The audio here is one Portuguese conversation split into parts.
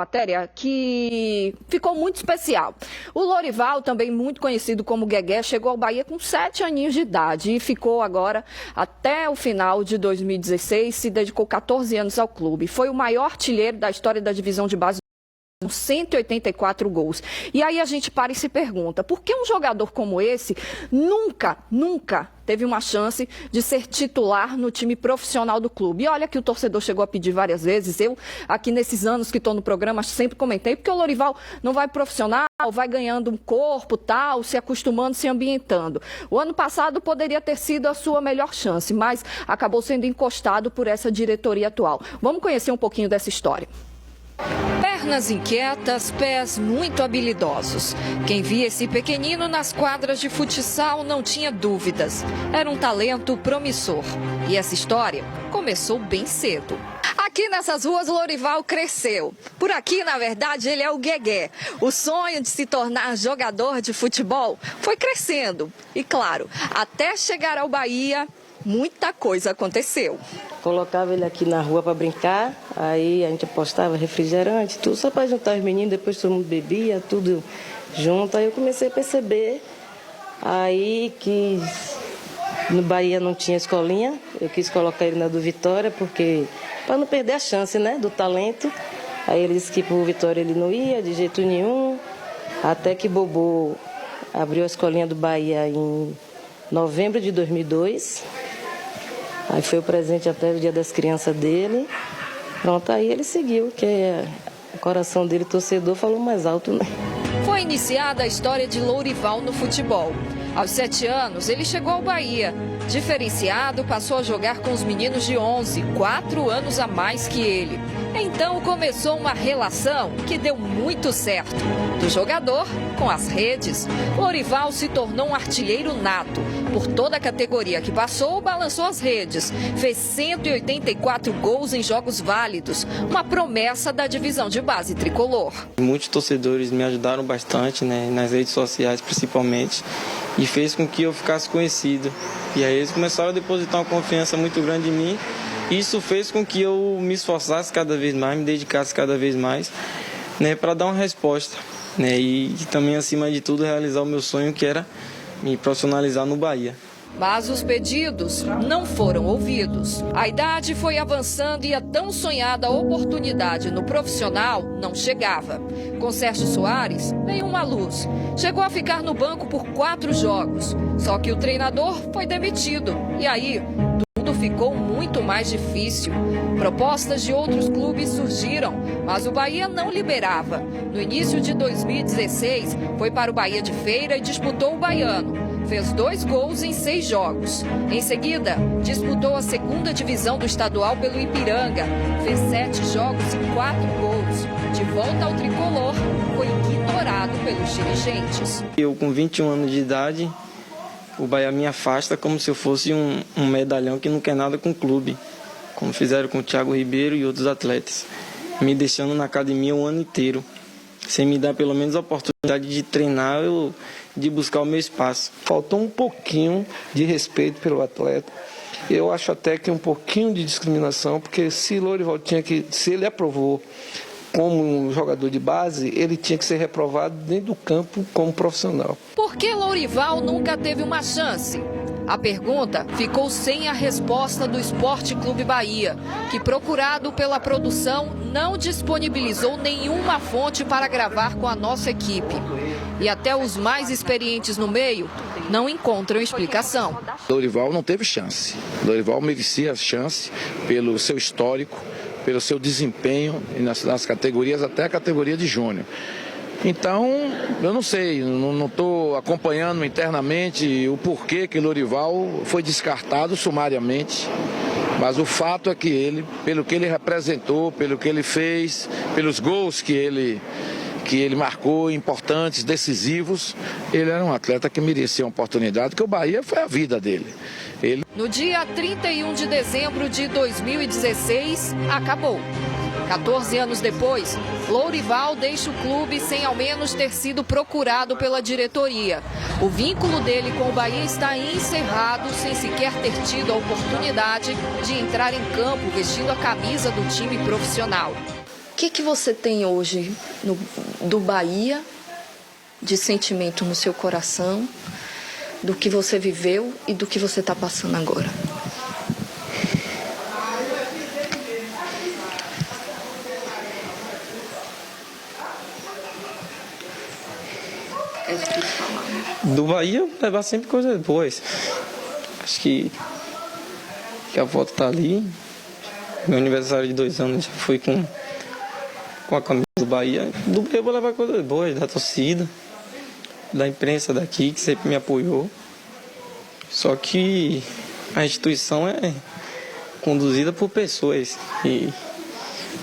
matéria que ficou muito especial. O Lorival, também muito conhecido como Guegué, chegou ao Bahia com 7 aninhos de idade e ficou agora até o final de 2016, se dedicou 14 anos ao clube. Foi o maior artilheiro da história da divisão de base, com 184 gols. E aí a gente para e se pergunta, por que um jogador como esse nunca teve uma chance de ser titular no time profissional do clube? E olha que o torcedor chegou a pedir várias vezes, eu aqui nesses anos que estou no programa sempre comentei, porque o Lorival não vai profissional, vai ganhando um corpo, tal, se acostumando, se ambientando. O ano passado poderia ter sido a sua melhor chance, mas acabou sendo encostado por essa diretoria atual. Vamos conhecer um pouquinho dessa história. Pernas inquietas, pés muito habilidosos. Quem via esse pequenino nas quadras de futsal não tinha dúvidas. Era um talento promissor. E essa história começou bem cedo. Aqui nessas ruas, Lorival cresceu. Por aqui, na verdade, ele é o Guegué. O sonho de se tornar jogador de futebol foi crescendo. E claro, até chegar ao Bahia, muita coisa aconteceu. Colocava ele aqui na rua para brincar, aí a gente apostava refrigerante, tudo só para juntar os meninos, depois todo mundo bebia, tudo junto. Aí eu comecei a perceber, aí que no Bahia não tinha escolinha, eu quis colocar ele na do Vitória, porque para não perder a chance, né, do talento. Aí ele disse que pro Vitória ele não ia de jeito nenhum, até que Bobô abriu a escolinha do Bahia em novembro de 2002. Aí foi o presente até o dia das crianças dele. Pronto, aí ele seguiu, que o coração dele, torcedor, falou mais alto, né? Foi iniciada a história de Lorival no futebol. Aos 7 anos, ele chegou ao Bahia. Diferenciado, passou a jogar com os meninos de 11, 4 anos a mais que ele. Então começou uma relação que deu muito certo. Do jogador com as redes, Lorival se tornou um artilheiro nato. Por toda a categoria que passou, balançou as redes. Fez 184 gols em jogos válidos. Uma promessa da divisão de base tricolor. Muitos torcedores me ajudaram bastante, né, nas redes sociais principalmente, e fez com que eu ficasse conhecido. E aí eles começaram a depositar uma confiança muito grande em mim. Isso fez com que eu me esforçasse cada vez mais, me dedicasse cada vez mais, né, para dar uma resposta, né, e também, acima de tudo, realizar o meu sonho, que era me profissionalizar no Bahia. Mas os pedidos não foram ouvidos. A idade foi avançando e a tão sonhada oportunidade no profissional não chegava. Com Sérgio Soares, veio uma luz. Chegou a ficar no banco por 4 jogos. Só que o treinador foi demitido. E aí, tudo ficou muito mais difícil. Propostas de outros clubes surgiram, mas o Bahia não liberava. No início de 2016, foi para o Bahia de Feira e disputou o Baiano. Fez 2 gols em 6 jogos. Em seguida, disputou a 2ª divisão do estadual pelo Ipiranga. Fez 7 jogos e 4 gols. De volta ao tricolor, foi ignorado pelos dirigentes. Eu, com 21 anos de idade, o Bahia me afasta como se eu fosse um medalhão que não quer nada com o clube, como fizeram com o Thiago Ribeiro e outros atletas, me deixando na academia o ano inteiro, sem me dar pelo menos a oportunidade de treinar ou de buscar o meu espaço. Faltou um pouquinho de respeito pelo atleta. Eu acho até que um pouquinho de discriminação, porque se Lorival se ele aprovou como um jogador de base, ele tinha que ser reprovado dentro do campo como profissional. Por que Lorival nunca teve uma chance? A pergunta ficou sem a resposta do Esporte Clube Bahia, que, procurado pela produção, não disponibilizou nenhuma fonte para gravar com a nossa equipe. E até os mais experientes no meio não encontram explicação. Lorival não teve chance. Lorival merecia a chance pelo seu histórico, pelo seu desempenho nas categorias, até a categoria de júnior. Então, eu não sei, não estou acompanhando internamente o porquê que Lorival foi descartado sumariamente, mas o fato é que ele, pelo que ele representou, pelo que ele fez, pelos gols que ele marcou, importantes, decisivos, ele era um atleta que merecia uma oportunidade, que o Bahia foi a vida dele. No dia 31 de dezembro de 2016, acabou. 14 anos depois, Lorival deixa o clube sem ao menos ter sido procurado pela diretoria. O vínculo dele com o Bahia está encerrado sem sequer ter tido a oportunidade de entrar em campo vestindo a camisa do time profissional. que você tem hoje do Bahia, de sentimento no seu coração, do que você viveu e do que você está passando agora? É difícil falar, né? Do Bahia, eu vou levar sempre coisas boas. Acho que a foto tá ali. Meu aniversário de 2 anos já foi com a camisa do Bahia. Do Bahia eu vou levar coisas boas, da torcida, da imprensa daqui, que sempre me apoiou. Só que a instituição é conduzida por pessoas e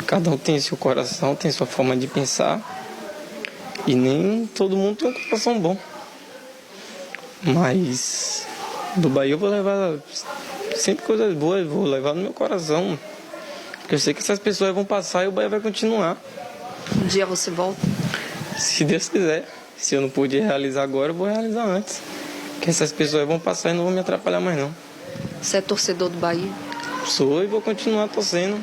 cada um tem seu coração, tem sua forma de pensar e nem todo mundo tem um coração bom. Mas do Bahia eu vou levar sempre coisas boas, vou levar no meu coração, porque eu sei que essas pessoas vão passar e o Bahia vai continuar. Um dia você volta? Se Deus quiser. Se eu não puder realizar agora, eu vou realizar antes. Porque essas pessoas vão passar e não vão me atrapalhar mais não. Você é torcedor do Bahia? Sou e vou continuar torcendo.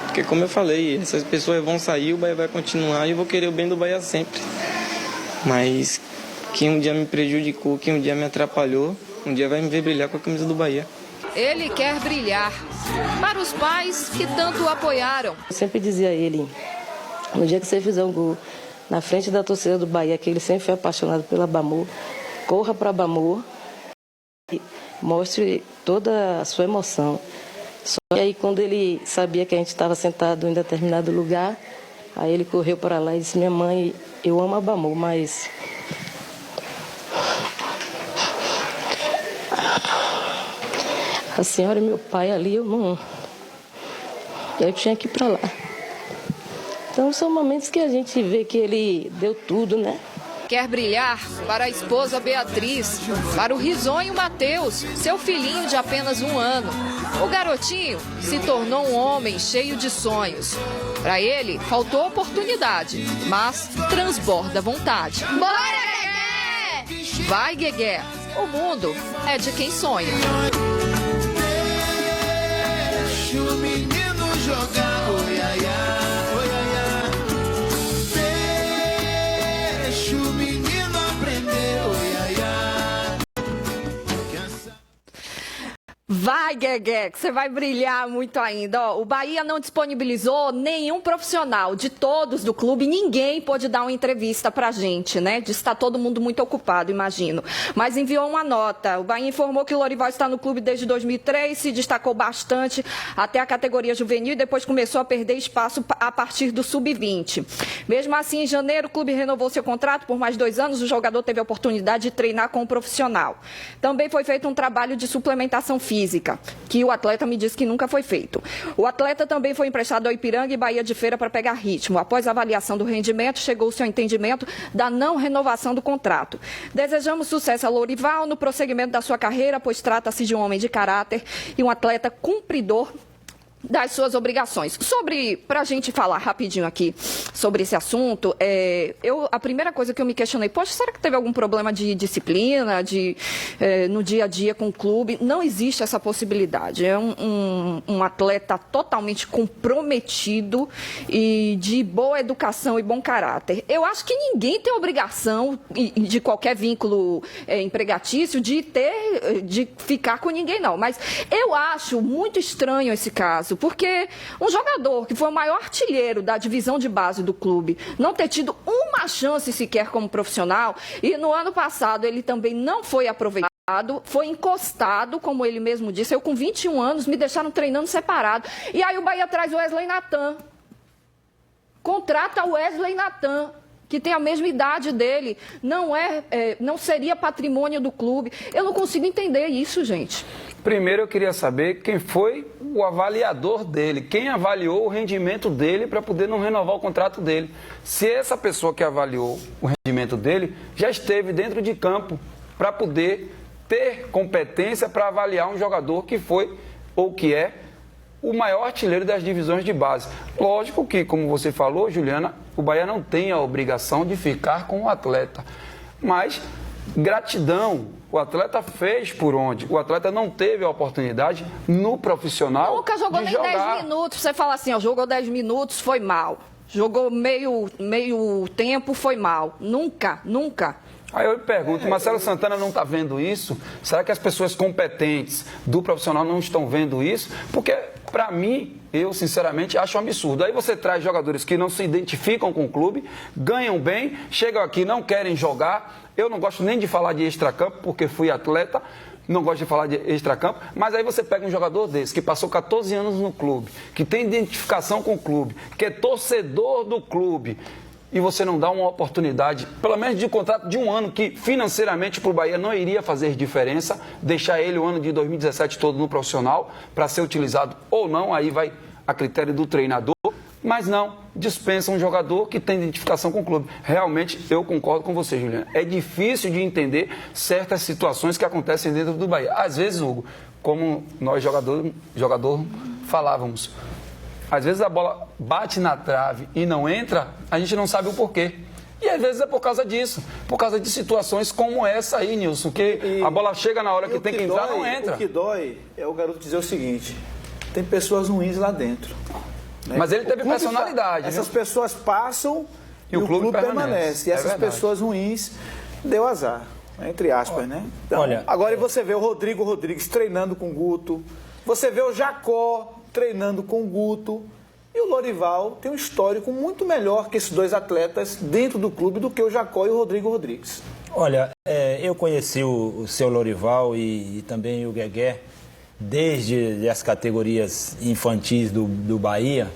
Porque como eu falei, essas pessoas vão sair, o Bahia vai continuar e eu vou querer o bem do Bahia sempre. Mas quem um dia me prejudicou, quem um dia me atrapalhou, um dia vai me ver brilhar com a camisa do Bahia. Ele quer brilhar. Para os pais que tanto o apoiaram. Eu sempre dizia a ele, no dia que você fizer um gol na frente da torcida do Bahia, que ele sempre foi apaixonado pela Bamor, corra para Bamor e mostre toda a sua emoção. Só que aí quando ele sabia que a gente estava sentado em determinado lugar, aí ele correu para lá e disse: minha mãe, eu amo a Bamor, mas a senhora e meu pai ali, eu não... Eu tinha que ir para lá. Então são momentos que a gente vê que ele deu tudo, né? Quer brilhar para a esposa Beatriz, para o risonho Matheus, seu filhinho de apenas 1 ano. O garotinho se tornou um homem cheio de sonhos. Para ele, faltou oportunidade, mas transborda vontade. Bora, Guegué! Vai, Guegué! O mundo é de quem sonha. Deixa o menino jogar, oi, ai, ai, oi, ai, ai. Deixa o menino aprender, oi, ai, ai. Vai, Guegué, que você vai brilhar muito ainda. Ó, o Bahia não disponibilizou nenhum profissional de todos do clube. Ninguém pôde dar uma entrevista pra gente, né? Diz que está todo mundo muito ocupado, imagino. Mas enviou uma nota. O Bahia informou que o Lorival está no clube desde 2003, se destacou bastante até a categoria juvenil e depois começou a perder espaço a partir do sub-20. Mesmo assim, em janeiro, o clube renovou seu contrato por mais 2 anos. O jogador teve a oportunidade de treinar com o profissional. Também foi feito um trabalho de suplementação física, que o atleta me disse que nunca foi feito. O atleta também foi emprestado ao Ipiranga e Bahia de Feira para pegar ritmo. Após a avaliação do rendimento, chegou-se ao entendimento da não renovação do contrato. Desejamos sucesso a Lorival no prosseguimento da sua carreira, pois trata-se de um homem de caráter e um atleta cumpridor das suas obrigações. Para a gente falar rapidinho aqui sobre esse assunto, a primeira coisa que eu me questionei, poxa, será que teve algum problema de disciplina, no dia a dia com o clube? Não existe essa possibilidade. É um atleta totalmente comprometido e de boa educação e bom caráter. Eu acho que ninguém tem obrigação de qualquer vínculo empregatício de ficar com ninguém, não. Mas eu acho muito estranho esse caso, porque um jogador que foi o maior artilheiro da divisão de base do clube não ter tido uma chance sequer como profissional, e no ano passado ele também não foi aproveitado, foi encostado, como ele mesmo disse. Eu com 21 anos me deixaram treinando separado, e aí o Bahia traz o Wesley Nathan, contrata o Wesley Nathan, que tem a mesma idade dele, não seria patrimônio do clube. Eu não consigo entender isso, gente. Primeiro eu queria saber quem foi o avaliador dele, quem avaliou o rendimento dele para poder não renovar o contrato dele. Se essa pessoa que avaliou o rendimento dele já esteve dentro de campo para poder ter competência para avaliar um jogador que foi ou que é o maior artilheiro das divisões de base. Lógico que, como você falou, Juliana, o Bahia não tem a obrigação de ficar com o atleta, mas gratidão. O atleta fez por onde? O atleta não teve a oportunidade no profissional. Nunca jogou nem 10 minutos. Você fala assim, ó, jogou 10 minutos, foi mal. Jogou meio tempo, foi mal. Nunca, nunca. Aí eu pergunto, Marcelo Santana não está vendo isso? Será que as pessoas competentes do profissional não estão vendo isso? Porque, para mim, eu sinceramente acho um absurdo. Aí você traz jogadores que não se identificam com o clube, ganham bem, chegam aqui, não querem jogar. Eu não gosto nem de falar de extracampo, porque fui atleta, não gosto de falar de extracampo, mas aí você pega um jogador desse, que passou 14 anos no clube, que tem identificação com o clube, que é torcedor do clube, e você não dá uma oportunidade, pelo menos de contrato de um ano, que financeiramente para o Bahia não iria fazer diferença, deixar ele o ano de 2017 todo no profissional, para ser utilizado ou não, aí vai a critério do treinador, mas não, dispensa um jogador que tem identificação com o clube. Realmente, eu concordo com você, Juliana, é difícil de entender certas situações que acontecem dentro do Bahia. Às vezes, Hugo, como nós jogador falávamos, às vezes a bola bate na trave e não entra, a gente não sabe o porquê. E às vezes é por causa disso, por causa de situações como essa aí, Nilson, que a bola chega na hora que tem que entrar, não entra. O que dói é o garoto dizer o seguinte, tem pessoas ruins lá dentro. Né? Mas ele teve personalidade. Essas pessoas passam e o clube permanece. E essas pessoas ruins deu azar, entre aspas, né? Então, olha, agora você vê o Rodrigo Rodrigues treinando com o Guto, você vê o Jacó treinando com o Guto, e o Lorival tem um histórico muito melhor que esses dois atletas dentro do clube do que o Jacó e o Rodrigo Rodrigues. Olha, eu conheci o seu Lorival e também o Guegué desde as categorias infantis do Bahia,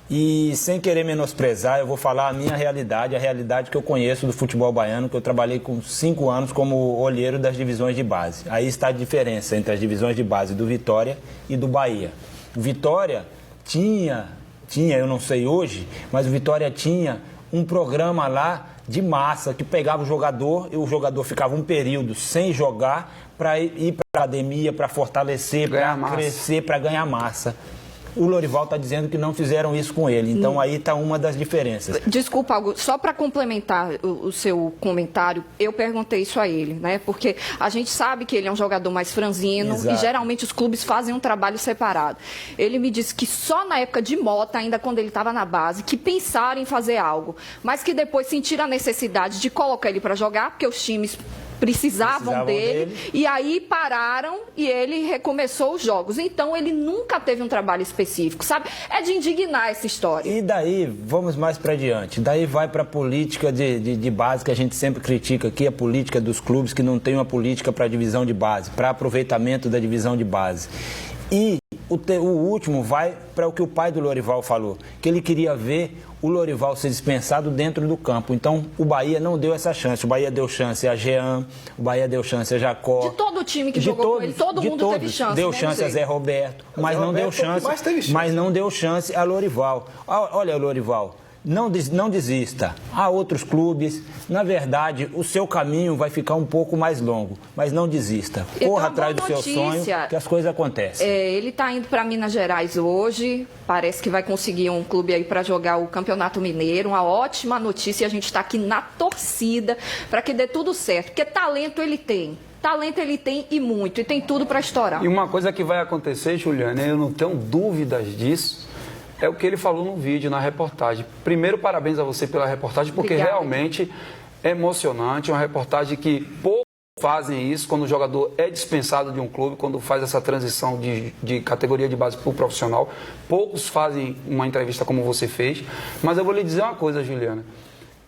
e sem querer menosprezar, eu vou falar a minha realidade, a realidade que eu conheço do futebol baiano, que eu trabalhei com 5 anos como olheiro das divisões de base. Aí está a diferença entre as divisões de base do Vitória e do Bahia. O Vitória tinha, eu não sei hoje, mas o Vitória tinha um programa lá de massa, que pegava o jogador e o jogador ficava um período sem jogar para ir para a academia, para fortalecer, para crescer, para ganhar massa. O Lorival está dizendo que não fizeram isso com ele. Então, aí está uma das diferenças. Desculpa, Augusto, só para complementar o seu comentário, eu perguntei isso a ele, né? Porque a gente sabe que ele é um jogador mais franzino. Exato. E geralmente os clubes fazem um trabalho separado. Ele me disse que só na época de Mota, ainda quando ele estava na base, que pensaram em fazer algo, mas que depois sentiram a necessidade de colocar ele para jogar, porque os times precisavam dele, e aí pararam e ele recomeçou os jogos. Então, ele nunca teve um trabalho específico, sabe? É de indignar essa história. E daí, vamos mais para diante. Daí vai para a política de base, que a gente sempre critica aqui, a política dos clubes que não tem uma política para a divisão de base, para aproveitamento da divisão de base. E o último vai para o que o pai do Lorival falou, que ele queria ver o Lorival ser dispensado dentro do campo. Então, o Bahia não deu essa chance. O Bahia deu chance a Jean, o Bahia deu chance a Jacó. De todo o time que jogou com ele, todo mundo teve chance. Deu chance a Zé Roberto, mas não deu chance a Lorival. Olha, Lorival, não desista. Há outros clubes. Na verdade, o seu caminho vai ficar um pouco mais longo, mas não desista. Corra atrás do seu sonho, que as coisas acontecem. Ele está indo para Minas Gerais hoje. Parece que vai conseguir um clube aí para jogar o Campeonato Mineiro. Uma ótima notícia. A gente está aqui na torcida para que dê tudo certo. Porque talento ele tem. Talento ele tem e muito. E tem tudo para estourar. E uma coisa que vai acontecer, Juliana, eu não tenho dúvidas disso, é o que ele falou no vídeo, na reportagem. Primeiro, parabéns a você pela reportagem, porque Obrigada. Realmente é emocionante. É uma reportagem que poucos fazem isso quando o jogador é dispensado de um clube, quando faz essa transição de categoria de base para o profissional. Poucos fazem uma entrevista como você fez. Mas eu vou lhe dizer uma coisa, Juliana.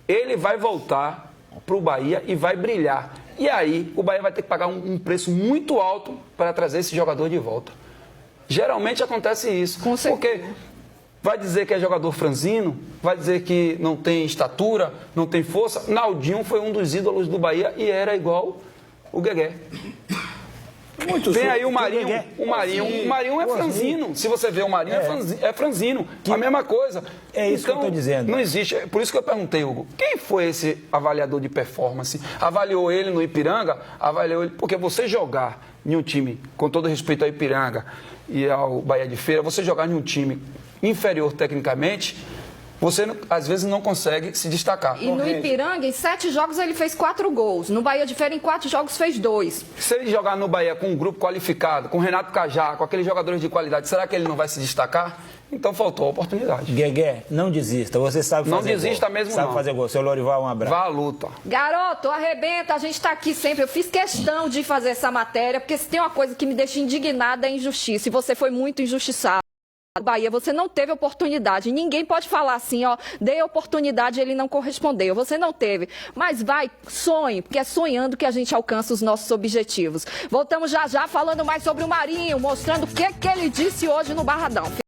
Ele vai voltar para o Bahia e vai brilhar. E aí, o Bahia vai ter que pagar um preço muito alto para trazer esse jogador de volta. Geralmente acontece isso. Com certeza. Porque vai dizer que é jogador franzino, vai dizer que não tem estatura, não tem força. Naldinho foi um dos ídolos do Bahia e era igual o Guegué. Tem aí o Marinho. O Marinho é franzino. Se você vê o Marinho, é franzino. A mesma coisa. É isso então, que eu estou dizendo. Não existe. Por isso que eu perguntei, Hugo, quem foi esse avaliador de performance? Avaliou ele no Ipiranga? Avaliou ele. Porque você jogar em um time, com todo respeito ao Ipiranga e ao Bahia de Feira, você jogar em um time inferior tecnicamente, você às vezes não consegue se destacar. E no Ipiranga, em 7 jogos, ele fez 4 gols. No Bahia de Feira, em 4 jogos, fez 2. Se ele jogar no Bahia com um grupo qualificado, com Renato Cajá, com aqueles jogadores de qualidade, será que ele não vai se destacar? Então faltou a oportunidade. Guegué, não desista. Você sabe fazer Não desista gol. mesmo, sabe não. fazer gol. Seu Lorival, um abraço. Vá à luta. Garoto, arrebenta, a gente tá aqui sempre. Eu fiz questão de fazer essa matéria, porque se tem uma coisa que me deixa indignada é a injustiça. E você foi muito injustiçado. Bahia, você não teve oportunidade. Ninguém pode falar assim, ó, dei oportunidade e ele não correspondeu. Você não teve. Mas vai, sonhe, porque é sonhando que a gente alcança os nossos objetivos. Voltamos já já falando mais sobre o Marinho, mostrando o que ele disse hoje no Barradão.